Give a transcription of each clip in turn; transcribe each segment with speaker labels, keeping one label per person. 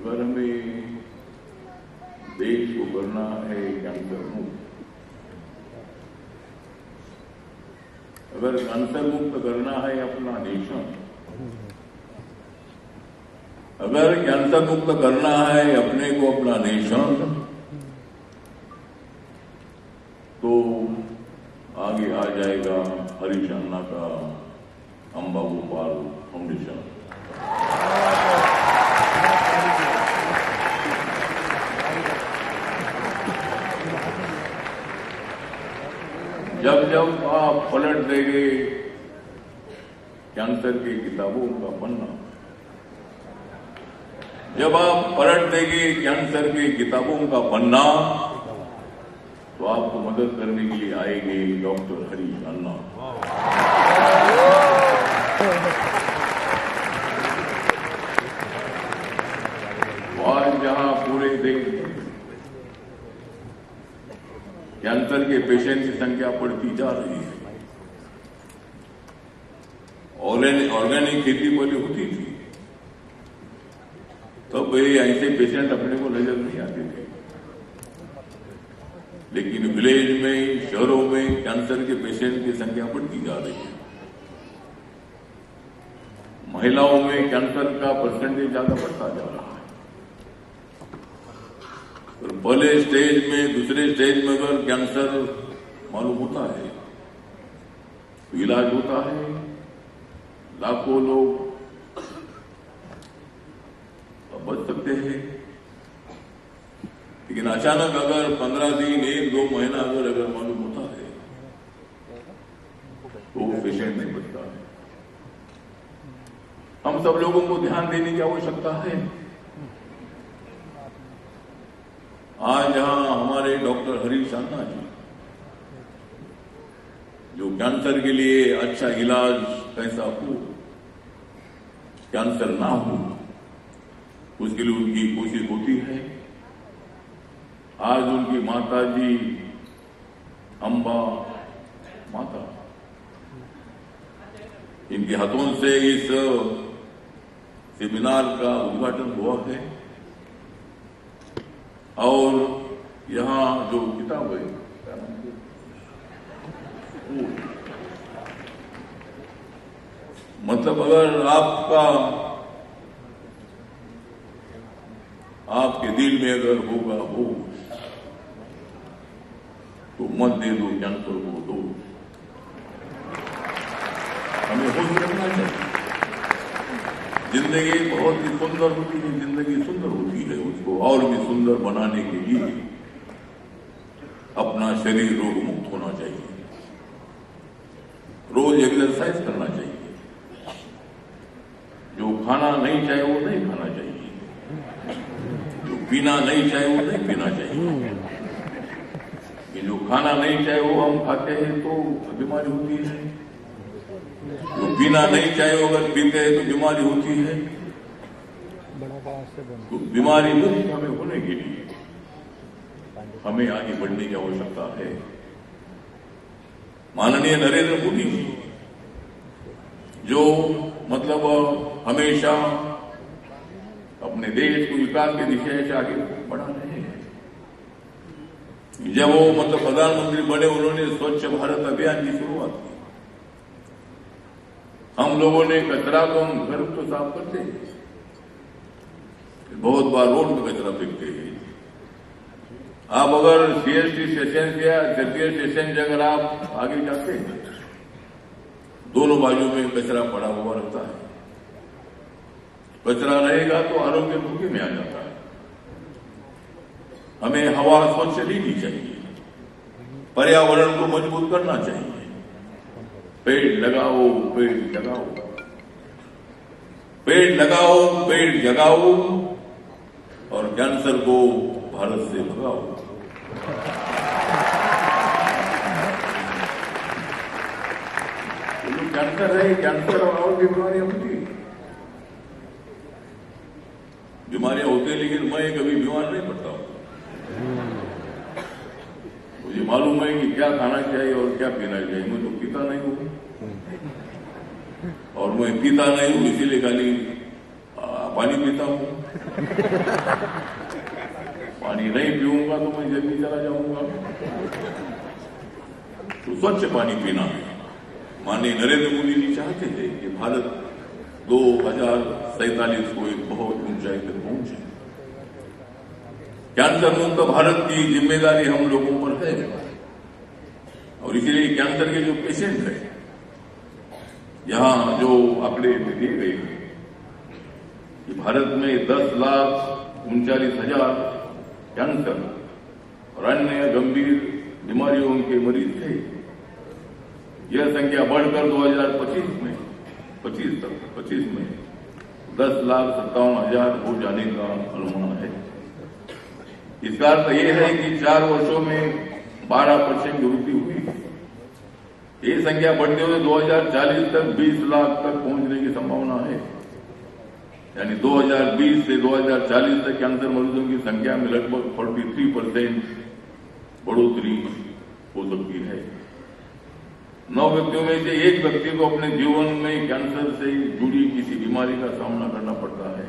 Speaker 1: अगर हमें देश को करना है कैंसर मुक्त, अगर कैंसर मुक्त करना है अपना नेशन, अगर कैंसर मुक्त करना है अपने को अपना नेशन, तो आगे आ जाएगा हरीश अन्ना का अंबा गोपाल फाउंडेशन। जब जब आप पलट देंगे कैंसर की किताबों का पन्ना, जब आप पलट देंगे कैंसर की किताबों का पन्ना, तो आपको मदद करने के लिए आएंगे डॉक्टर हरीश अन्ना। आज जहां पूरे देश कैंसर के पेशेंट की संख्या बढ़ती जा रही है, ऑर्गेनिक खेती पहले होती थी, तब ऐसे पेशेंट अपने को नजर नहीं आते थे, लेकिन विलेज में, शहरों में कैंसर के पेशेंट की संख्या बढ़ती जा रही है। महिलाओं में कैंसर का परसेंटेज ज्यादा बढ़ता जा रहा है। तो पहले स्टेज में, दूसरे स्टेज में अगर कैंसर मालूम होता है तो इलाज होता है, लाखों लोग बच सकते हैं। लेकिन अचानक अगर 15 दिन, 1-2 महीना अगर मालूम होता है तो पेशेंट नहीं बचता है। हम सब लोगों को ध्यान देने की आवश्यकता है। आज जहां हमारे डॉक्टर हरीश अन्ना जी, जो कैंसर के लिए अच्छा इलाज कैसा हो, कैंसर ना हो, उसके लिए उनकी कोशिश होती है। आज उनकी माता जी अंबा माता, इनके हाथों से इस सेमिनार का उद्घाटन हुआ है। और यहां जो किताब है, मतलब अगर आपके दिल में अगर होगा हो, तो मत दे दो कैंसर को दो। हमें होश रखना चाहिए। जिंदगी बहुत ही सुंदर होती है, जिंदगी सुंदर होती है, उसको और भी सुंदर बनाने के लिए अपना शरीर रोग मुक्त होना चाहिए, रोज एक्सरसाइज करना चाहिए, जो खाना नहीं चाहे वो नहीं खाना चाहिए, जो पीना नहीं चाहे वो नहीं पीना चाहिए। ये जो खाना नहीं चाहे वो हम खाते हैं तो बीमारी होती है, जो पीना नहीं चाहे वो अगर पीते हैं तो बीमारी होती है। तो बीमारी मुक्त हमें होने के लिए हमें आगे बढ़ने की आवश्यकता है। माननीय नरेंद्र मोदी जी, जो मतलब हमेशा अपने देश को विकास के दिशा से आगे बढ़ा रहे हैं। जब वो मतलब प्रधानमंत्री बने, उन्होंने स्वच्छ भारत अभियान की शुरुआत की। हम लोगों ने कचरा तो हम घर तो साफ करते हैं, बहुत बार रोड में कचरा फेंकते हैं। आप अगर सीएसटी स्टेशन या जतिया स्टेशन से अगर आप आगे जाते हैं, दोनों बाजू में कचरा पड़ा हुआ रहता है। कचरा रहेगा तो आरोग्य धोखे में आ जाता है। हमें हवा स्वच्छ लेनी चाहिए, पर्यावरण को मजबूत करना चाहिए। पेड़ लगाओ, पेड़ जगाओ, पेड़ लगाओ, पेड़ जगाओ, और कैंसर को भारत से भगाओ। कैंसर है, कैंसर और बीमारियां होती है, बीमारियां होती है, लेकिन मैं कभी बीमार नहीं पड़ता हूं। मुझे मालूम है कि क्या खाना चाहिए और क्या पीना चाहिए। मैं तो पीता नहीं हूं, और मैं पीता नहीं हूं इसीलिए खाली पानी पीता हूं। पानी नहीं पीऊंगा तो मैं जल्दी चला जाऊंगा। तो स्वच्छ पानी पीना है। माननीय नरेंद्र मोदी जी चाहते थे कि भारत 2047 को एक बहुत ऊंचाई तक पहुंचे। कैंसर मुक्त भारत की जिम्मेदारी हम लोगों पर है और इसीलिए कैंसर के जो पेशेंट है, यहां जो आंकड़े दिए गए हैं कि भारत में 10,39,000 कैंसर और अन्य गंभीर बीमारियों के मरीज थे। यह संख्या बढ़कर 2025 में 10,57,000 हो जाने का अनुमान है। इसका अर्थ यह है कि 4 वर्षों में 12% की वृद्धि हुई। ये संख्या बढ़ते हुए 2040 तक 20 लाख तक पहुंचने की संभावना है। यानी 2020 से 2040 तक कैंसर मरीजों की संख्या में लगभग 43% बढ़ोतरी हो सकती है। 9 व्यक्तियों में से 1 व्यक्ति को अपने जीवन में कैंसर से जुड़ी किसी बीमारी का सामना करना पड़ता है।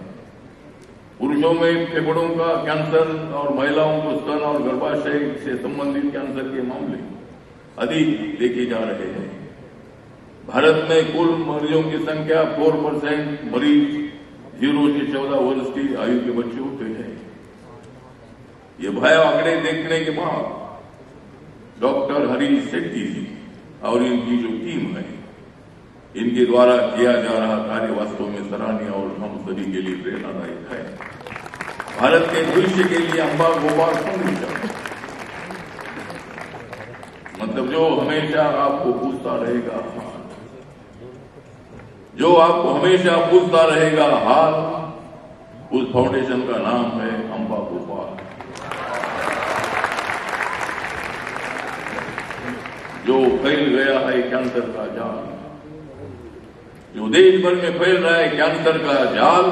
Speaker 1: पुरुषों में फेफड़ों का कैंसर और महिलाओं को स्तन और गर्भाशय से संबंधित कैंसर के मामले अधिक देखे जा रहे हैं। भारत में कुल मरीजों की संख्या 4% मरीज 0 से 14 वर्ष की आयु के बच्चे होते हैं। ये भयावह आंकड़े देखने के बाद डॉक्टर हरीश शेट्टी जी और इनकी जो टीम है, इनके द्वारा किया जा रहा कार्य वास्तव में सराहनीय और हम सभी के लिए प्रेरणादायक है। भारत के भविष्य के लिए अम्बा गोपाल फाउंडेशन मतलब जो हमेशा आपको पूछता रहेगा हाल, जो आपको हमेशा पूछता रहेगा हाल, उस फाउंडेशन का नाम है अम्बा गोपाल। जो फैल गया है कैंसर का जाल, जो देश भर में फैल रहा है कैंसर का जाल,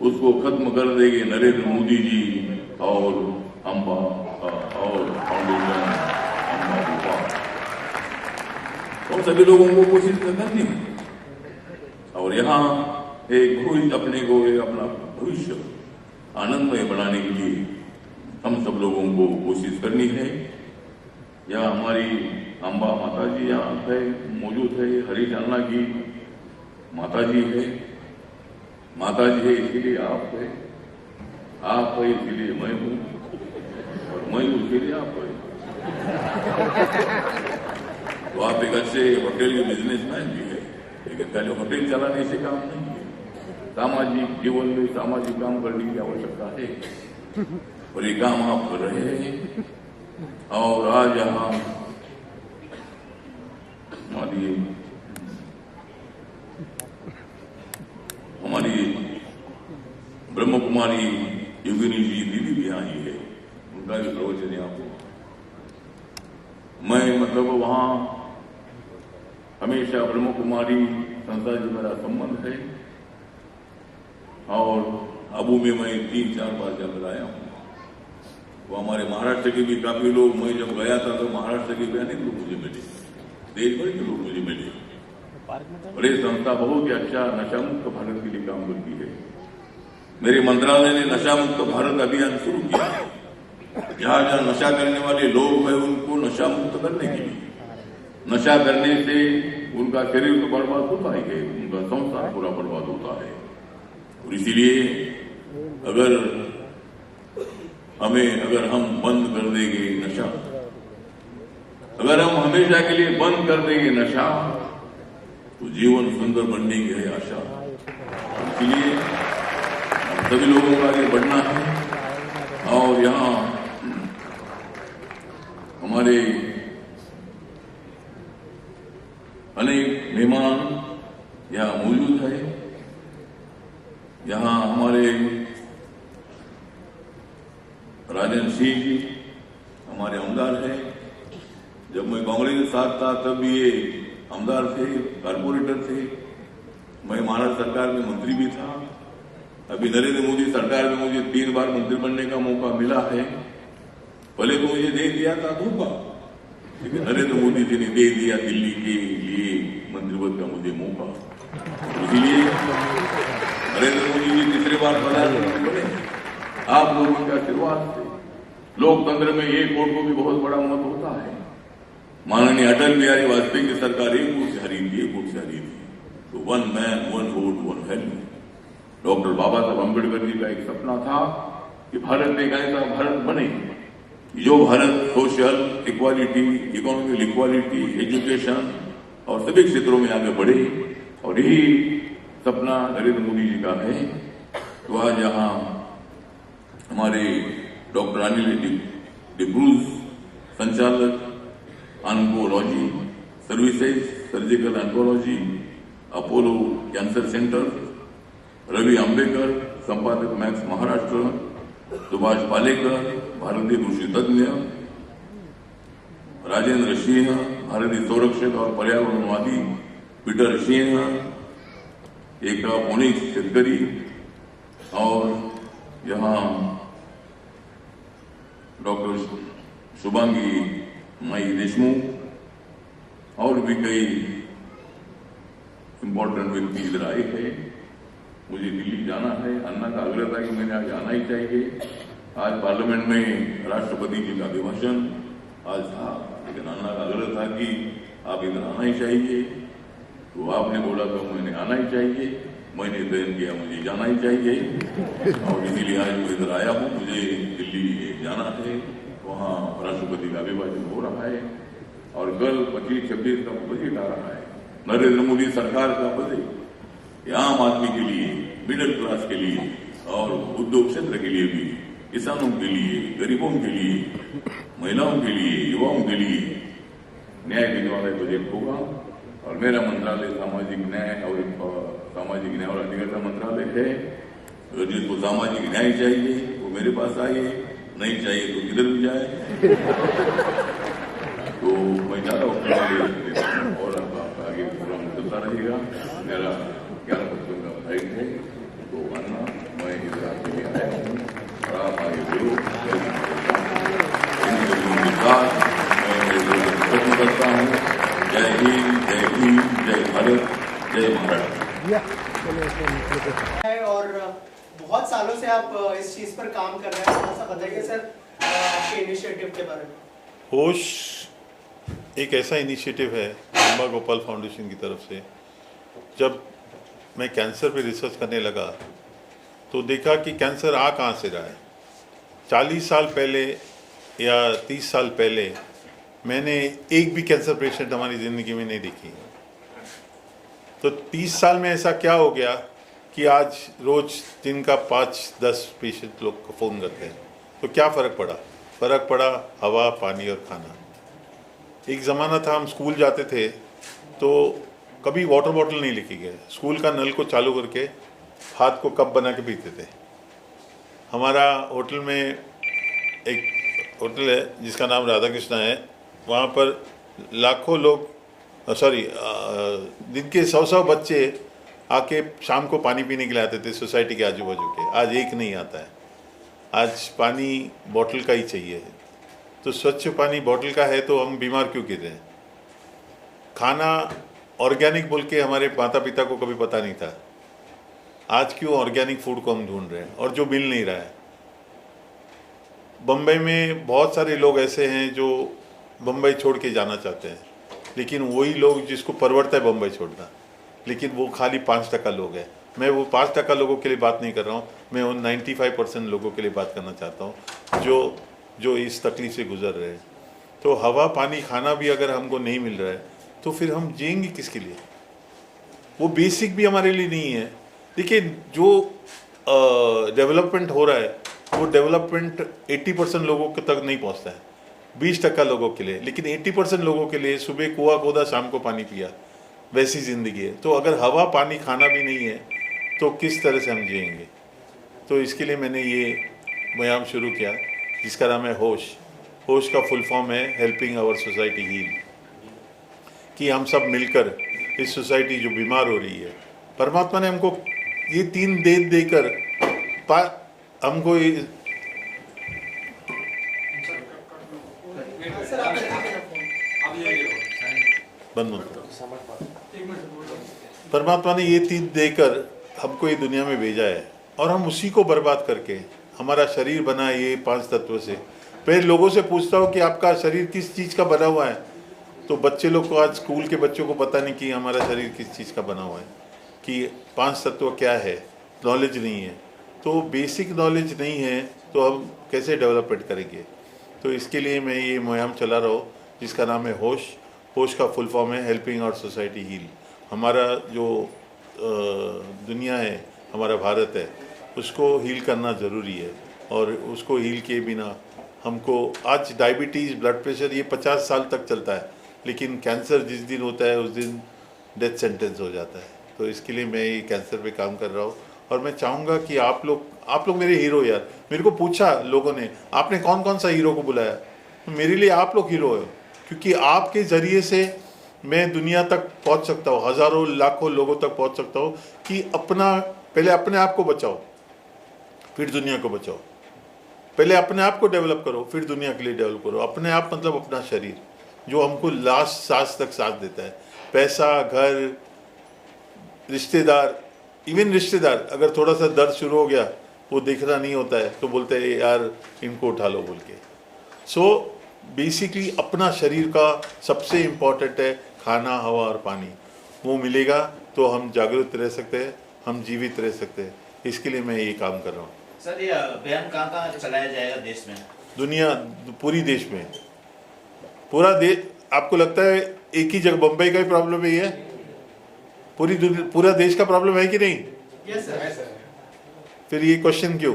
Speaker 1: उसको खत्म कर देंगे नरेंद्र मोदी जी और अम्बा और फाउंडेशन अम्बा गोपाल। और सभी लोगों को कोशिश करनी है और यहाँ एक भविष्य अपने को एक अपना भविष्य आनंदमय बनाने के लिए हम सब लोगों को कोशिश करनी है। यहाँ हमारी अम्बा माता जी यहाँ है मौजूद है, हरीश अन्ना की माता जी है, माता जी है इसीलिए आप है इसीलिए मैं हूँ और मैं हूँ इसीलिए आप है। तो आप एक अच्छे होटल के बिजनेसमैन भी है, लेकिन पहले होटल चलाने से काम नहीं है। सामाजिक जीवन में सामाजिक काम करने की आवश्यकता है और ये काम आप कर रहे हैं। और आज यहाँ हमारी ब्रह्म कुमारी योगिनी जी दीदी भी आई है, उनका भी प्रवचन यहाँ पे मैं मतलब वहाँ हमेशा ब्रह्म कुमारी संस्था से मेरा संबंध है और अबू में मैं 3-4 बार जाकर आया हूँ। वो हमारे महाराष्ट्र के भी काफी लोग, मैं जब गया था तो महाराष्ट्र के भी अनेक लोग मुझे मिले, देश भर के लोग मुझे मिले। और ये संस्था बहुत ही अच्छा नशा मुक्त भारत के लिए काम करती है। मेरे मंत्रालय ने नशा मुक्त भारत अभियान शुरू किया है। जहां जहां नशा करने वाले लोग हैं उनको नशा मुक्त करने के लिए, नशा करने से उनका शरीर तो बर्बाद होता ही है, उनका संसार पूरा बर्बाद होता है। और इसीलिए अगर हम बंद कर देंगे नशा, अगर हम हमेशा के लिए बंद कर देंगे नशा, तो जीवन सुंदर बनने की है आशा। इसलिए सभी लोगों को आगे बढ़ना है। और यहाँ हमारे अनेक मेहमान यहाँ मौजूद है। यहाँ हमारे राजन सिंह जी हमारे आमदार हैं। जब मैं कांग्रेस के साथ था तब ये आमदार थे, कारपोरेटर थे। मैं महाराष्ट्र सरकार में मंत्री भी था। अभी नरेंद्र मोदी सरकार में मुझे 3 बार मंत्री बनने का मौका मिला है। पहले तो मुझे दे दिया था धोखा, लेकिन नरेंद्र मोदी जी ने दे दिया दिल्ली के लिए मंत्री पद का मुझे मौका। इसलिए नरेंद्र मोदी जी तीसरे बार प्रधानमंत्री बने आप लोगों के आशीर्वाद से। लोकतंत्र में एक वोट को भी बहुत बड़ा महत्व होता है। माननीय अटल बिहारी वाजपेयी की सरकार एक वोट से हरी थी, एक वोट से हरी थी। तो 1 मैन 1 वोट 1 वैल्यू। डॉक्टर बाबा साहब अम्बेडकर जी का एक सपना था कि भारत में एक ऐसा भारत बने जो Bharat social equality, economical equality, education और सभी क्षेत्रों में आगे बढ़े, और यही सपना नरेंद्र मोदी जी का है। तो आज यहाँ हमारे डॉक्टर अनिल डिब्रूज, संचालक oncology services, surgical oncology, Apollo cancer centre, Ravi Ambekar, संपादक मैक्स महाराष्ट्र, सुभाष पालेकर, भारतीय कृषि तज्ञ, राजेंद्र सिंह, भारतीय संरक्षक और पर्यावरणवादी, पीटर सिंह, एक पुणे शेतकरी, और यहाँ डॉक्टर शुभांगी माई देशमुख और भी कई इंपॉर्टेंट व्यक्ति इधर आए हैं। मुझे दिल्ली जाना है, अन्ना का आग्रह था कि मैंने आज आना ही चाहिए। आज पार्लियामेंट में राष्ट्रपति जी का अभिभाषण आज था, लेकिन अन्ना का आग्रह था कि आप इधर आना ही चाहिए, तो आपने बोला तो मैंने आना ही चाहिए। मैंने तय किया मुझे जाना ही चाहिए, और इसीलिए आज मैं इधर आया हूँ। मुझे दिल्ली जाना है, वहाँ राष्ट्रपति का अभिभाषण हो रहा है, और कल 25-26 का बजट आ रहा है। नरेंद्र मोदी सरकार का बजट आम आदमी के लिए, मिडिल क्लास के लिए, और उद्योग क्षेत्र के लिए भी, किसानों के लिए, गरीबों के लिए, महिलाओं के लिए, युवाओं के लिए न्याय देने वाला बजट होगा। और मेरा मंत्रालय सामाजिक न्याय और अधिकारिता मंत्रालय है। तो जिसको सामाजिक न्याय चाहिए वो मेरे पास आइए, नहीं चाहिए तो किधर भी जाए। तो मैं चाहता हूँ और आपका आगे प्रोग्राम चलता रहेगा। मेरा 11 का फ्लाइट है, तो आना, मैं इधर आपके लिए आया हूँ, और आप आगे बढ़ो। के साथ मैं खत्म करता हूँ। जय हिंद, जय भीम, जय भारत, जय महाराष्ट्र।
Speaker 2: और बहुत सालों से आप इस चीज पर काम कर रहे हैं, थोड़ा सा बताइए सर आपके इनिशिएटिव के बारे में।
Speaker 3: होश एक ऐसा इनिशिएटिव है अम्बा गोपाल फाउंडेशन की तरफ से। जब मैं कैंसर पे रिसर्च करने लगा तो देखा कि कैंसर आ कहाँ से रहा है। 40 साल पहले या 30 साल पहले मैंने एक भी कैंसर पेशेंट हमारी ज़िंदगी में नहीं देखी। तो 30 साल में ऐसा क्या हो गया कि आज रोज़ दिन का 5-10 पेशेंट लोग को फ़ोन करते हैं। तो क्या फ़र्क पड़ा? फ़र्क पड़ा हवा, पानी और खाना। एक ज़माना था हम स्कूल जाते थे तो कभी वाटर बॉटल नहीं लेके गए, स्कूल का नल को चालू करके हाथ को कप बना के पीते थे। हमारा होटल में एक होटल है जिसका नाम राधा कृष्णा है, वहाँ पर लाखों लोग दिन के 100 बच्चे आके शाम को पानी पीने के लिए आते थे सोसाइटी के आजू बाजू के। आज एक नहीं आता है, आज पानी बॉटल का ही चाहिए। तो स्वच्छ पानी बॉटल का है तो हम बीमार क्यों गिर रहे हैं? खाना ऑर्गेनिक बोल के हमारे माता पिता को कभी पता नहीं था, आज क्यों ऑर्गेनिक फूड को हम ढूंढ रहे हैं और जो मिल नहीं रहा है। बम्बई में बहुत सारे लोग ऐसे हैं जो बम्बई छोड़ के जाना चाहते हैं, लेकिन वही लोग जिसको परवड़ता है बम्बई छोड़ना, लेकिन वो खाली 5% लोग हैं। मैं वो 5% लोगों के लिए बात नहीं कर रहा हूँ, मैं उन 95% लोगों के लिए बात करना चाहता हूँ जो इस तकलीफ से गुजर रहे हैं। तो हवा, पानी, खाना भी अगर हमको नहीं मिल रहा है तो फिर हम जिएंगे किसके लिए? वो बेसिक भी हमारे लिए नहीं है। देखिए, जो डेवलपमेंट हो रहा है वो डेवलपमेंट 80% लोगों के तक नहीं पहुंचता है, 20% लोगों के लिए। लेकिन 80% लोगों के लिए सुबह कुआं खोदा, शाम को पानी पिया, वैसी ज़िंदगी है। तो अगर हवा, पानी, खाना भी नहीं है तो किस तरह से हम जिएंगे? तो इसके लिए मैंने ये मुहिम शुरू किया जिसका नाम है होश। होश का फुल फॉर्म है हेल्पिंग आवर सोसाइटी हील, कि हम सब मिलकर इस सोसाइटी जो बीमार हो रही है, परमात्मा ने हमको ये 3 देकर हमको परमात्मा ने ये 3 देकर हमको ये दुनिया में भेजा है, और हम उसी को बर्बाद करके हमारा शरीर बना ये 5 तत्व से। फिर लोगों से पूछता हूँ कि आपका शरीर किस चीज़ का बना हुआ है, तो बच्चे लोग को, आज स्कूल के बच्चों को पता नहीं कि हमारा शरीर किस चीज़ का बना हुआ है, कि 5 तत्व क्या है, नॉलेज नहीं है। तो बेसिक नॉलेज नहीं है तो हम कैसे डेवलपमेंट करेंगे। तो इसके लिए मैं ये मुहिम चला रहा हूँ जिसका नाम है होश। होश का फुल फॉर्म है हेल्पिंग आवर सोसाइटी हील। हमारा जो दुनिया है, हमारा भारत है, उसको हील करना ज़रूरी है। और उसको हील किए बिना हमको, आज डायबिटीज़, ब्लड प्रेशर ये 50 साल तक चलता है, लेकिन कैंसर जिस दिन होता है उस दिन डेथ सेंटेंस हो जाता है। तो इसके लिए मैं ये कैंसर पे काम कर रहा हूँ। और मैं चाहूँगा कि आप लोग मेरे हीरो यार। मेरे को पूछा लोगों ने, आपने कौन कौन सा हीरो को बुलाया, तो मेरे लिए आप लोग हीरो हो, क्योंकि आपके ज़रिए से मैं दुनिया तक पहुंच सकता हूं, हज़ारों लाखों लोगों तक पहुंच सकता हूं। कि पहले अपने आप को बचाओ, फिर दुनिया को बचाओ। पहले अपने आप को डेवलप करो, फिर दुनिया के लिए डेवलप करो। अपने आप मतलब अपना शरीर, जो हमको लास्ट सांस तक साथ देता है। पैसा, घर, रिश्तेदार, इवन रिश्तेदार, अगर थोड़ा सा दर्द शुरू हो गया, वो देखना नहीं होता है तो बोलते हैं यार इनको उठा लो बोल के। सो बेसिकली अपना शरीर का सबसे इम्पोर्टेंट है खाना, हवा और पानी। वो मिलेगा तो हम जागरूक रह सकते हैं, हम जीवित रह सकते हैं। इसके लिए मैं ये काम कर रहा हूँ।
Speaker 4: सर, ये अभियान कहाँ चलाया जाएगा देश में?
Speaker 3: दुनिया, पूरी देश में, पूरा देश। आपको लगता है एक ही जगह बम्बई का ही प्रॉब्लम है ये? पूरा देश का प्रॉब्लम है कि नहीं?
Speaker 2: Yes sir.
Speaker 3: फिर ये क्वेश्चन क्यों?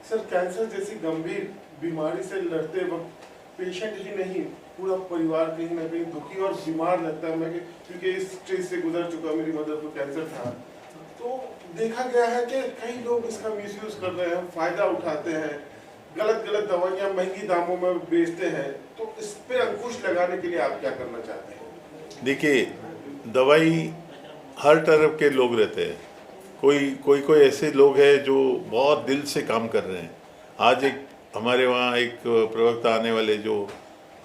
Speaker 5: सर, कैंसर जैसी गंभीर बीमारी से लड़ते वक्त पेशेंट ही नहीं, पूरा परिवार कहीं ना कहीं दुखी और बीमार लगता है। मैं क्योंकि इस स्टेज से गुजर चुका, मेरी मदर को कैंसर था, तो देखा गया है कि कई लोग इसका मिसयूज कर रहे हैं, फायदा उठाते हैं, गलत दवाइयां महंगी दामों में बेचते हैं। तो इस पे अंकुश लगाने के लिए आप क्या करना चाहते हैं?
Speaker 3: देखिए, दवाई हर तरफ के लोग रहते हैं। कोई ऐसे लोग हैं जो बहुत दिल से काम कर रहे हैं। आज हमारे वहाँ एक प्रवक्ता आने वाले, जो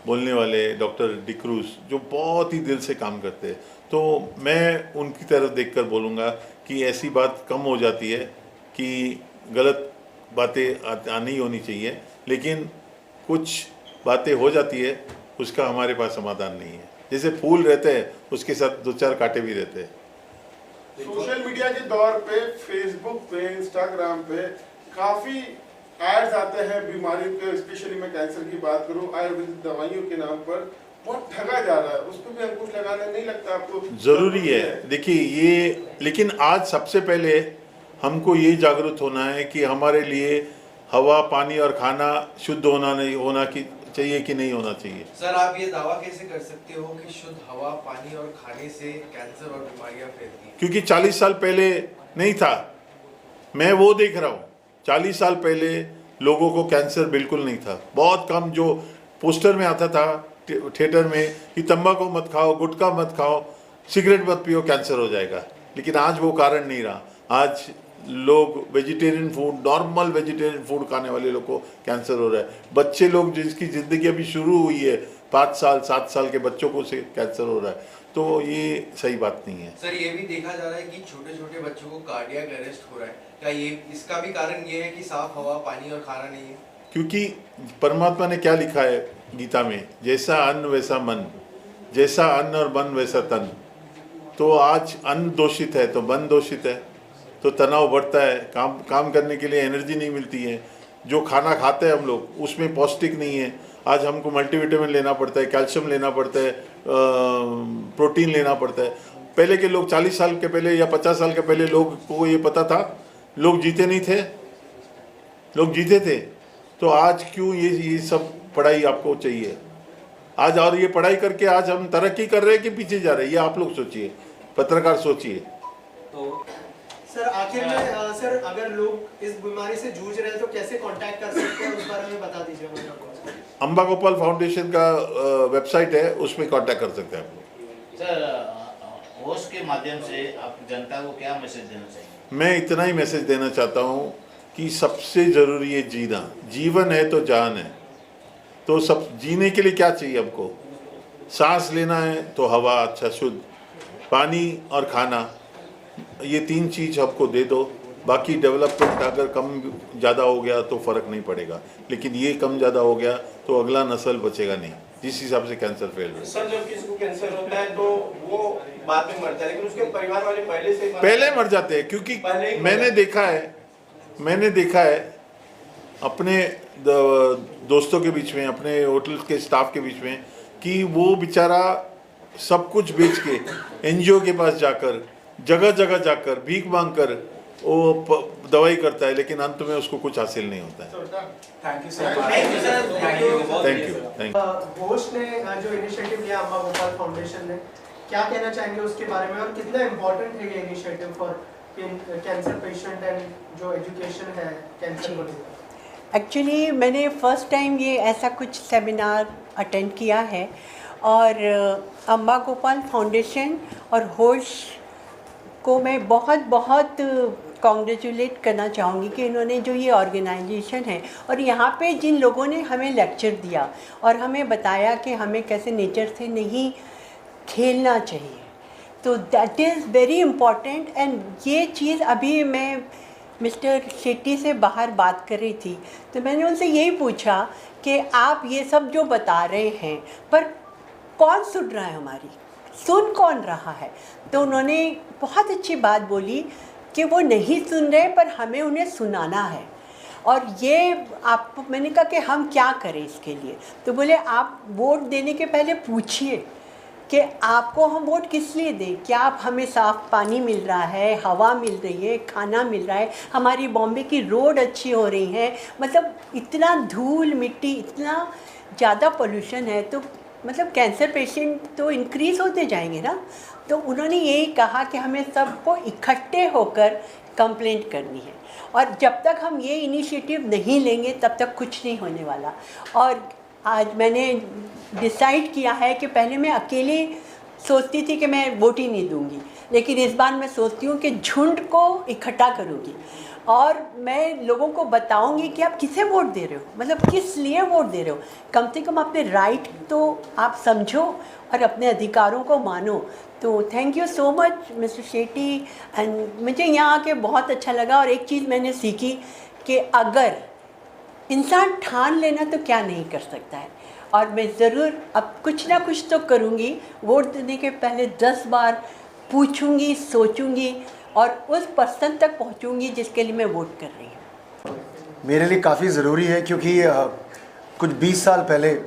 Speaker 3: बोलने वाले, डॉक्टर डिक्रूज, जो बहुत ही दिल से काम करते हैं। तो मैं उनकी तरफ देखकर बोलूँगा कि ऐसी बात कम हो जाती है कि गलत बातें आनी होनी चाहिए, लेकिन कुछ बातें हो जाती है, उसका हमारे पास समाधान नहीं है। जैसे फूल रहते हैं, उसके साथ 2-4 कांटे भी रहते हैं।
Speaker 5: सोशल मीडिया के दौर पे, फेसबुक पे, इंस्टाग्राम पे काफी एड्स आते हैं बीमारी के, स्पेशली मैं कैंसर की बात करूं, आयुर्वेदिक दवाइयों के नाम पर बहुत ठगा जा रहा है। उस पर भी अंकुश लगाना नहीं लगता आपको
Speaker 3: जरूरी है? देखिए ये, लेकिन आज सबसे पहले हमको ये जागरूक होना है कि हमारे लिए हवा, पानी और खाना शुद्ध होना चाहिए कि नहीं होना चाहिए।
Speaker 6: सर, आप ये दावा कैसे कर सकते हो कि शुद्ध हवा, पानी और खाने से कैंसर और बीमारियां फैलती हैं?
Speaker 3: क्योंकि 40 साल पहले नहीं था। मैं वो देख रहा हूँ, 40 साल पहले लोगों को कैंसर बिल्कुल नहीं था। बहुत कम, जो पोस्टर में आता था थिएटर में कि तंबाकू मत खाओ, गुटखा मत खाओ, सिगरेट मत पियो, कैंसर हो जाएगा। लेकिन आज वो कारण नहीं रहा। आज लोग vegetarian food, normal vegetarian food खाने वाले लोग को कैंसर हो रहा है। बच्चे लोग जिसकी ज़िंदगी अभी शुरू हुई है, 5 साल 7 साल के बच्चों को से कैंसर हो रहा है। तो ये सही बात नहीं है।
Speaker 6: सर, ये भी देखा जा रहा है कि छोटे छोटे बच्चों को कार्डियक अरेस्ट हो रहा है। क्या ये इसका भी कारण ये है कि साफ हवा, पानी और खाना नहीं है?
Speaker 3: क्योंकि परमात्मा ने क्या लिखा है गीता में, जैसा अन्न वैसा मन, जैसा अन्न और मन वैसा तन। तो आज अन्न दूषित है तो मन दूषित है, तो तनाव बढ़ता है, काम करने के लिए एनर्जी नहीं मिलती है। जो खाना खाते हैं हम लोग, उसमें पौष्टिक नहीं है। आज हमको मल्टीविटामिन लेना पड़ता है, कैल्शियम लेना पड़ता है, प्रोटीन लेना पड़ता है। पहले के लोग 40 साल के पहले या 50 साल के पहले लोग को ये पता था? लोग जीते नहीं थे? लोग जीते थे। तो आज क्यों ये सब पढ़ाई आपको चाहिए आज? और ये पढ़ाई करके आज हम तरक्की कर रहे हैं कि पीछे जा रहे हैं? ये आप लोग सोचिए, पत्रकार सोचिए।
Speaker 2: तो सर, आखिर में सर, अगर लोग इस बीमारी से जूझ रहे हैं तो कैसे कांटेक्ट कर सकते हैं, उस बारे में बता दीजिए मुझे।
Speaker 3: अंबा गोपाल फाउंडेशन का वेबसाइट है, उसमें कांटेक्ट कर सकते हैं आप लोग।
Speaker 4: सर, होश के माध्यम से आप जनता को क्या मैसेज देना चाहिए?
Speaker 3: मैं इतना ही मैसेज देना चाहता हूँ कि सबसे ज़रूरी है जीना। जीवन है तो जान है। तो सब जीने के लिए क्या चाहिए हमको? सांस लेना है तो हवा अच्छा शुद्ध, पानी और खाना, ये 3 चीज़ हमको दे दो बाकी डेवलपमेंट अगर कम ज़्यादा हो गया तो फ़र्क नहीं पड़ेगा, लेकिन ये कम ज़्यादा हो गया तो अगला नस्ल बचेगा नहीं, जिस हिसाब से कैंसर फैल रहा है।
Speaker 7: सर जब किसी को कैंसर होता है तो वो बाद में मरता है, लेकिन उसके परिवार वाले
Speaker 3: पहले मर जाते हैं, क्योंकि मैंने देखा है अपने दोस्तों के बीच में, अपने होटल के स्टाफ के बीच में, कि वो बेचारा सब कुछ बेच के एनजीओ के पास जाकर जगह जगह जाकर भीख मांग कर वो दवाई करता है, लेकिन अंत में उसको कुछ हासिल नहीं होता है।
Speaker 6: Thank you sir.
Speaker 3: Thank you.
Speaker 2: Host ने जो इनिशिएटिव लिया अम्बा गोपाल फाउंडेशन ने, क्या कहना चाहेंगे उसके बारे में और कितना इम्पोर्टेंट है ये initiative for cancer patient and जो एजुकेशन है कैंसर को लेकर?
Speaker 8: एक्चुअली मैंने फर्स्ट टाइम ये ऐसा कुछ सेमिनार अटेंड किया है, और अम्बा गोपाल फाउंडेशन और होस्ट को मैं बहुत बहुत कॉन्ग्रेचुलेट करना चाहूँगी कि इन्होंने जो ये ऑर्गेनाइजेशन है और यहाँ पे जिन लोगों ने हमें लेक्चर दिया और हमें बताया कि हमें कैसे नेचर से नहीं खेलना चाहिए, तो that is very important. And ये चीज़ अभी मैं मिस्टर शेट्टी से बाहर बात कर रही थी तो मैंने उनसे यही पूछा कि आप ये सब जो बता रहे हैं पर कौन सुन रहा है, हमारी सुन कौन रहा है? तो उन्होंने बहुत अच्छी बात बोली कि वो नहीं सुन रहे पर हमें उन्हें सुनाना है। और ये आप, मैंने कहा कि हम क्या करें इसके लिए, तो बोले आप वोट देने के पहले पूछिए कि आपको हम वोट किस लिए दें, क्या आप हमें साफ़ पानी मिल रहा है, हवा मिल रही है, खाना मिल रहा है, हमारी बॉम्बे की रोड अच्छी हो रही है, मतलब इतना धूल मिट्टी, इतना ज़्यादा पोल्यूशन है, तो मतलब कैंसर पेशेंट तो इंक्रीज़ होते जाएंगे ना। तो उन्होंने यही कहा कि हमें सबको इकट्ठे होकर कंप्लेंट करनी है, और जब तक हम ये इनिशिएटिव नहीं लेंगे तब तक कुछ नहीं होने वाला। और आज मैंने डिसाइड किया है कि पहले मैं अकेले सोचती थी कि मैं वोट ही नहीं दूंगी, लेकिन इस बार मैं सोचती हूँ कि झुंड को इकट्ठा करूँगी और मैं लोगों को बताऊंगी कि आप किसे वोट दे रहे हो, मतलब किस लिए वोट दे रहे हो। कम से कम अपने राइट तो आप समझो और अपने अधिकारों को मानो। तो thank you so much mister Shetty, and मुझे यहाँ आके बहुत अच्छा लगा। और एक चीज़ मैंने सीखी कि अगर इंसान ठान लेना तो क्या नहीं कर सकता है, और मैं ज़रूर अब कुछ ना कुछ तो करूँगी। वोट देने के पहले 10 बार पूछूँगी, सोचूँगी और उस पर्सन तक पहुँचूँगी जिसके लिए मैं वोट कर रही हूँ।
Speaker 9: मेरे लिए काफ़ी ज़रूरी है क्योंकि कुछ 20 साल पहले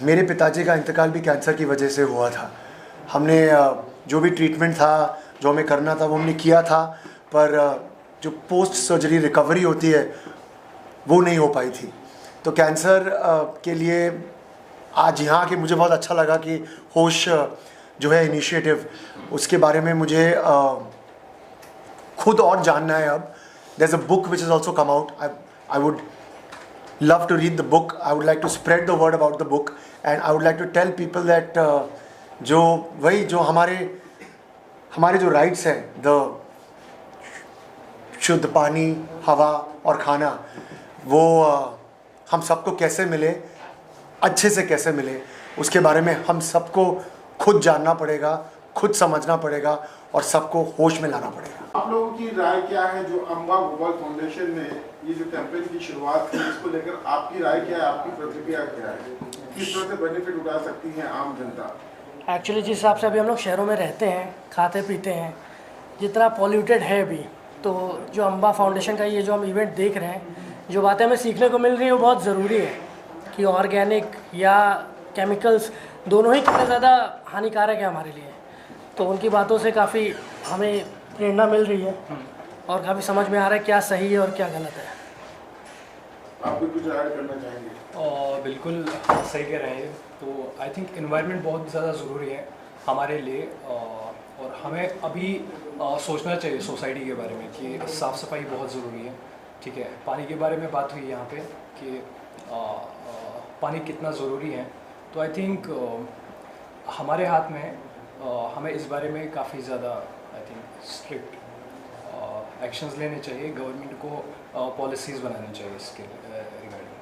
Speaker 9: मेरे पिताजी का इंतकाल भी कैंसर की वजह से हुआ था। हमने जो भी ट्रीटमेंट था, जो हमें करना था, वो हमने किया था, पर जो पोस्ट सर्जरी रिकवरी होती है वो नहीं हो पाई थी। तो कैंसर के लिए आज यहाँ आके मुझे बहुत अच्छा लगा कि होश जो है इनिशिएटिव, उसके बारे में मुझे खुद और जानना है। अब there's a book which has also come out. I would love to read the book. I would like to spread the word about the book, and I would like to tell people that जो वही जो हमारे जो rights हैं, the शुद्ध पानी, हवा और खाना, वो हम सबको कैसे मिले, अच्छे से कैसे मिले, उसके बारे में हम सबको खुद जानना पड़ेगा, खुद समझना पड़ेगा और सबको होश में लाना पड़ेगा।
Speaker 5: आप लोगों की राय क्या है जो अम्बा गोपाल फाउंडेशन ने ये जो कैंपेन की शुरुआत की, इसको लेकर आपकी राय क्या है, आपकी प्रतिक्रिया क्या है, किस तरह से बेनिफिट उठा सकती है आम जनता?
Speaker 10: एक्चुअली जिस हिसाब से अभी हम लोग शहरों में रहते हैं, खाते पीते हैं, जितना पॉल्यूटेड है अभी, तो जो अम्बा फाउंडेशन का ये जो हम इवेंट देख रहे हैं, जो बातें हमें सीखने को मिल रही है वो बहुत ज़रूरी है कि ऑर्गेनिक या केमिकल्स दोनों ही कितने ज़्यादा हानिकारक है हमारे लिए। तो उनकी बातों से काफ़ी हमें प्रेरणा मिल रही है और काफ़ी समझ में आ रहा है क्या सही है और क्या गलत है।
Speaker 5: आप भी कुछ ऐड करना चाहेंगे?
Speaker 11: बिल्कुल सही कह रहे हैं। तो आई थिंक एनवायरनमेंट बहुत ज़्यादा ज़रूरी है हमारे लिए, और हमें अभी सोचना चाहिए सोसाइटी के बारे में कि साफ़ सफाई बहुत ज़रूरी है। ठीक है, पानी के बारे में बात हुई यहाँ पे कि पानी कितना ज़रूरी है। तो आई थिंक हमारे हाथ में हमें इस बारे में काफ़ी ज़्यादा आई थिंक स्ट्रिक्ट एक्शंस लेने चाहिए, गवर्नमेंट को पॉलिसीज़ बनानी चाहिए इसके regarding.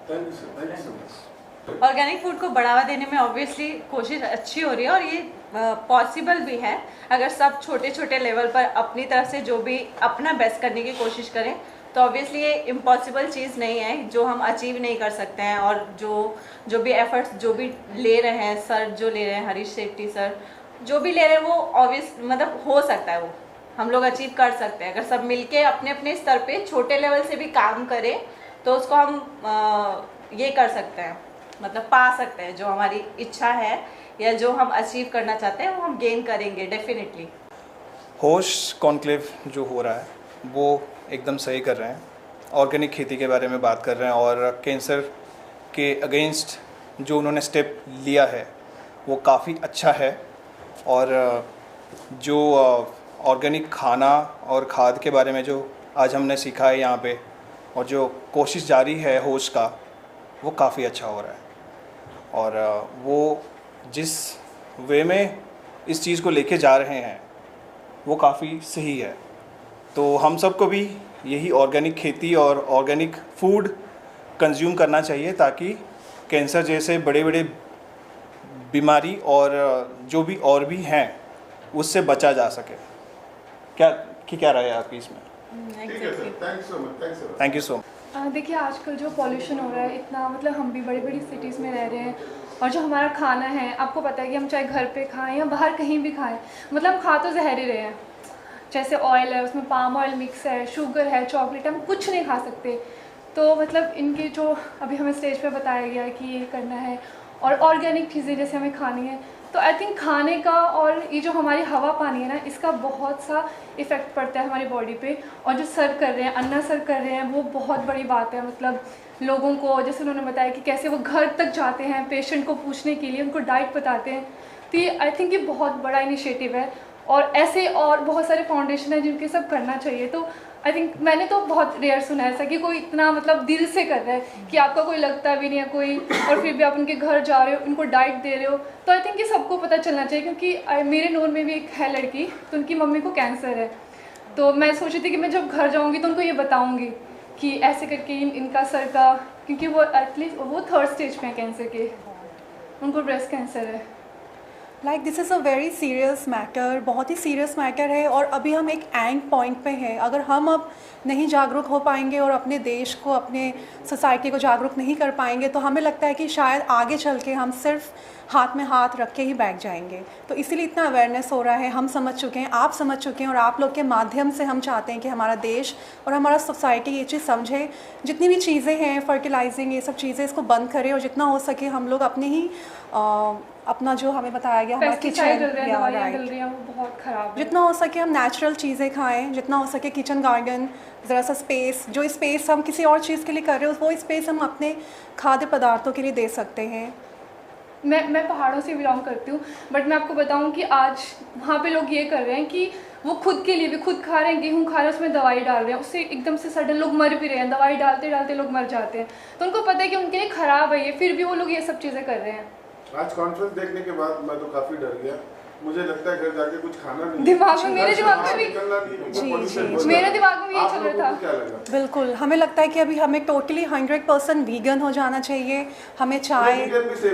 Speaker 5: Thank you sir, thank you so much.
Speaker 12: Organic food को बढ़ावा देने में ऑब्वियसली कोशिश अच्छी हो रही है और ये पॉसिबल भी है। अगर सब छोटे छोटे लेवल पर अपनी तरफ से जो भी अपना बेस्ट करने की कोशिश करें तो ऑब्वियसली ये इम्पॉसिबल चीज़ नहीं है जो हम अचीव नहीं कर सकते हैं। और जो भी एफर्ट्स जो भी ले रहे हैं सर, जो ले रहे हैं हरीश सेठी सर, जो भी ले रहे हैं वो ऑब्वियस मतलब हो सकता है, वो हम लोग अचीव कर सकते हैं। अगर सब मिलके अपने अपने स्तर पे छोटे लेवल से भी काम करें तो उसको हम ये कर सकते हैं, मतलब पा सकते हैं। जो हमारी इच्छा है या जो हम अचीव करना चाहते हैं वो हम गेन करेंगे डेफिनेटली।
Speaker 11: होश कॉन्क्लेव जो हो रहा है वो एकदम सही कर रहे हैं, ऑर्गेनिक खेती के बारे में बात कर रहे हैं और कैंसर के अगेंस्ट जो उन्होंने स्टेप लिया है वो काफ़ी अच्छा है। और जो ऑर्गेनिक खाना और खाद के बारे में जो आज हमने सीखा है यहाँ पे और जो कोशिश जारी है होश का, वो काफ़ी अच्छा हो रहा है। और वो जिस वे में इस चीज़ को लेके जा रहे हैं वो काफ़ी सही है। तो हम सबको भी यही ऑर्गेनिक खेती और ऑर्गेनिक फूड कंज्यूम करना चाहिए ताकि कैंसर जैसे बड़े बड़े बीमारी और जो भी और भी हैं उससे बचा जा सके। क्या राय है आपकी इसमें?
Speaker 5: ठीक है sir, thanks so much.
Speaker 11: Thank you so much.
Speaker 13: देखिए आजकल जो पॉल्यूशन हो रहा है इतना, मतलब हम भी बड़ी बड़ी सिटीज़ में रह रहे हैं और जो हमारा खाना है आपको पता है कि हम चाहे घर पे खाएं या बाहर कहीं भी खाएं, मतलब हम खा तो जहर ही रहे हैं। जैसे ऑयल है उसमें पाम ऑयल मिक्स है, शुगर है, चॉकलेट, हम कुछ नहीं खा सकते। तो मतलब इनकी जो अभी हमें स्टेज पे बताया गया कि ये करना है और ऑर्गेनिक चीज़ें जैसे हमें खानी है, तो आई थिंक खाने का और ये जो हमारी हवा पानी है ना, इसका बहुत सा इफ़ेक्ट पड़ता है हमारी बॉडी पे। और जो सर कर रहे हैं, अन्ना सर कर रहे हैं, वो बहुत बड़ी बात है। मतलब लोगों को, जैसे उन्होंने बताया कि कैसे वो घर तक जाते हैं पेशेंट को पूछने के लिए, उनको डाइट बताते हैं। तो ये आई थिंक ये बहुत बड़ा इनिशिएटिव है और ऐसे और बहुत सारे फाउंडेशन हैं जिनके सब करना चाहिए। तो आई थिंक मैंने तो बहुत रेयर सुना है ऐसा कि कोई इतना मतलब दिल से कर रहा है कि आपका कोई लगता भी नहीं है कोई, और फिर भी आप उनके घर जा रहे हो, उनको डाइट दे रहे हो। तो आई थिंक ये सबको पता चलना चाहिए, क्योंकि मेरे नोन में भी एक है लड़की, तो उनकी मम्मी को कैंसर है। तो मैं सोच रही थी कि मैं जब घर जाऊँगी तो उनको ये बताऊँगी कि ऐसे करके इनका सर का, क्योंकि वो एटलीस्ट वो 3rd स्टेज पे हैं कैंसर के, उनको ब्रेस्ट कैंसर है।
Speaker 14: Like this is a very serious matter, बहुत ही सीरियस मैटर है और अभी हम एक एंड पॉइंट पे हैं। अगर हम अब नहीं जागरूक हो पाएंगे और अपने देश को, अपने सोसाइटी को जागरूक नहीं कर पाएंगे तो हमें लगता है कि शायद आगे चल के हम सिर्फ हाथ में हाथ रख के ही बैठ जाएंगे। तो इसीलिए इतना अवेयरनेस हो रहा है, हम समझ चुके हैं, आप समझ चुके हैं और आप लोग के माध्यम से हम चाहते हैं कि हमारा देश और हमारा सोसाइटी ये चीज़ समझे। जितनी भी चीज़ें हैं फर्टिलाइजिंग, ये सब चीज़ें, इसको बंद करें और जितना हो सके हम लोग अपने ही अपना जो हमें बताया गया हमारा किचन,
Speaker 13: वो बहुत ख़राब है,
Speaker 14: जितना हो सके हम नेचुरल चीज़ें खाएं, जितना हो सके किचन गार्डन, ज़रा सा स्पेस, जो स्पेस हम किसी और चीज़ के लिए कर रहे हो वो स्पेस हम अपने खाद्य पदार्थों के लिए दे सकते हैं।
Speaker 13: मैं पहाड़ों से बिलोंग करती हूँ, बट मैं आपको बताऊँ कि आज वहाँ पे लोग ये कर रहे हैं कि वो खुद के लिए भी खुद खा रहे हैं, गेहूँ खा रहे हैं, उसमें दवाई डाल रहे हैं, उससे एकदम से सडन लोग मर भी रहे हैं, दवाई डालते डालते लोग मर जाते हैं। तो उनको पता है कि उनके लिए ख़राब है ये, फिर भी वो लोग ये सब चीज़ें कर रहे हैं।
Speaker 5: आज कॉन्फ्रेंस देखने के बाद मैं तो काफी डर गया, मुझे लगता है घर जाके कुछ खाना नहीं,
Speaker 13: दिमाग में, मेरे दिमाग में भी मेरे दिमाग में भी यही चल रहा था।
Speaker 5: क्या लगा?
Speaker 14: बिल्कुल, हमें लगता है कि अभी हमें टोटली 100% वीगन हो जाना चाहिए। हमें चाय,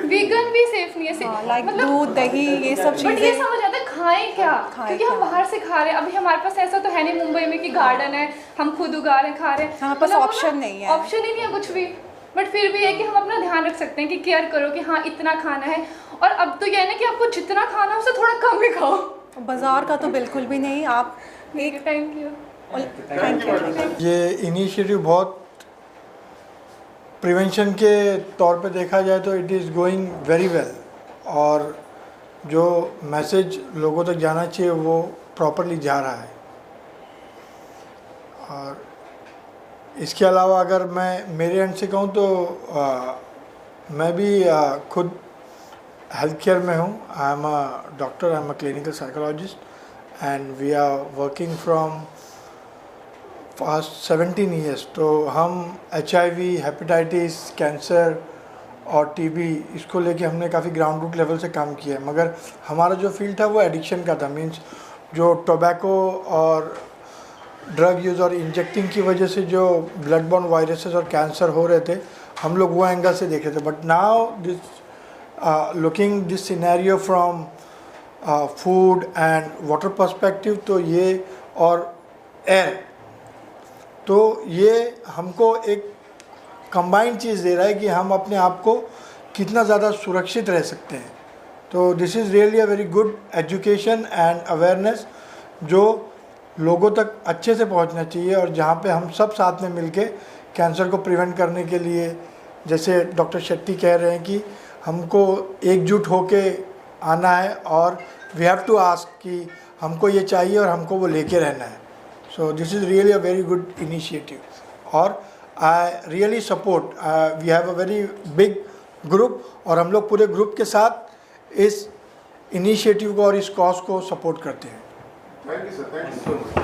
Speaker 13: वीगन भी सेफ नहीं है,
Speaker 14: लाइक दूध, दही, ये सब चीज़ें।
Speaker 13: बट ये समझ आता है खाएं क्या, क्योंकि हम बाहर से खा रहे हैं। अभी हमारे पास ऐसा तो है नहीं मुंबई में कि गार्डन है, हम खुद उगा रहे हैं, खा रहे हैं,
Speaker 14: हमारे पास ऑप्शन नहीं है,
Speaker 13: ऑप्शन ही नहीं है कुछ भी। बट फिर भी है कि हम अपना ध्यान रख सकते हैं कि केयर करो कि हाँ इतना खाना है। और अब तो यह है ना कि आपको जितना खाना है उससे थोड़ा कम ही खाओ,
Speaker 14: बाजार का तो बिल्कुल भी नहीं। आप एक
Speaker 13: थैंक यू।
Speaker 15: ये इनिशिएटिव बहुत प्रिवेंशन के तौर पे देखा जाए तो it is going very well, और जो मैसेज लोगों तक जाना चाहिए वो प्रॉपरली जा रहा है। और इसके अलावा अगर मैं मेरे एंड से कहूँ तो मैं भी खुद हेल्थ केयर में हूँ। I am a doctor, I am a clinical psychologist and we are working from past 17 years. तो हम HIV, हेपेटाइटिस, कैंसर और TB इसको लेके हमने काफ़ी ग्राउंड रूट लेवल से काम किया है। मगर हमारा जो फील्ड था वो एडिक्शन का था, मीन्स जो टोबैको और ड्रग यूज़ और इंजेक्टिंग की वजह से जो ब्लड बॉर्न वायरसेस और कैंसर हो रहे थे, हम लोग वो एंगल से देख रहे थे। But now this looking this scenario from food and water perspective, तो ये और एयर, तो ये हमको एक कंबाइंड चीज़ दे रहा है कि हम अपने आप को कितना ज़्यादा सुरक्षित रह सकते हैं। तो this is really a very good education and awareness जो लोगों तक अच्छे से पहुंचना चाहिए, और जहां पे हम सब साथ में मिलके कैंसर को प्रिवेंट करने के लिए, जैसे डॉक्टर शेट्टी कह रहे हैं कि हमको एकजुट होके आना है और वी हैव टू आस्क कि हमको ये चाहिए और हमको वो लेके रहना है। So this is really a very good initiative और I really support, we have a very big group और हम लोग पूरे ग्रुप के साथ इस इनिशिएटिव को और इस कॉज को सपोर्ट करते हैं।
Speaker 5: Thank you sir, thank you so much.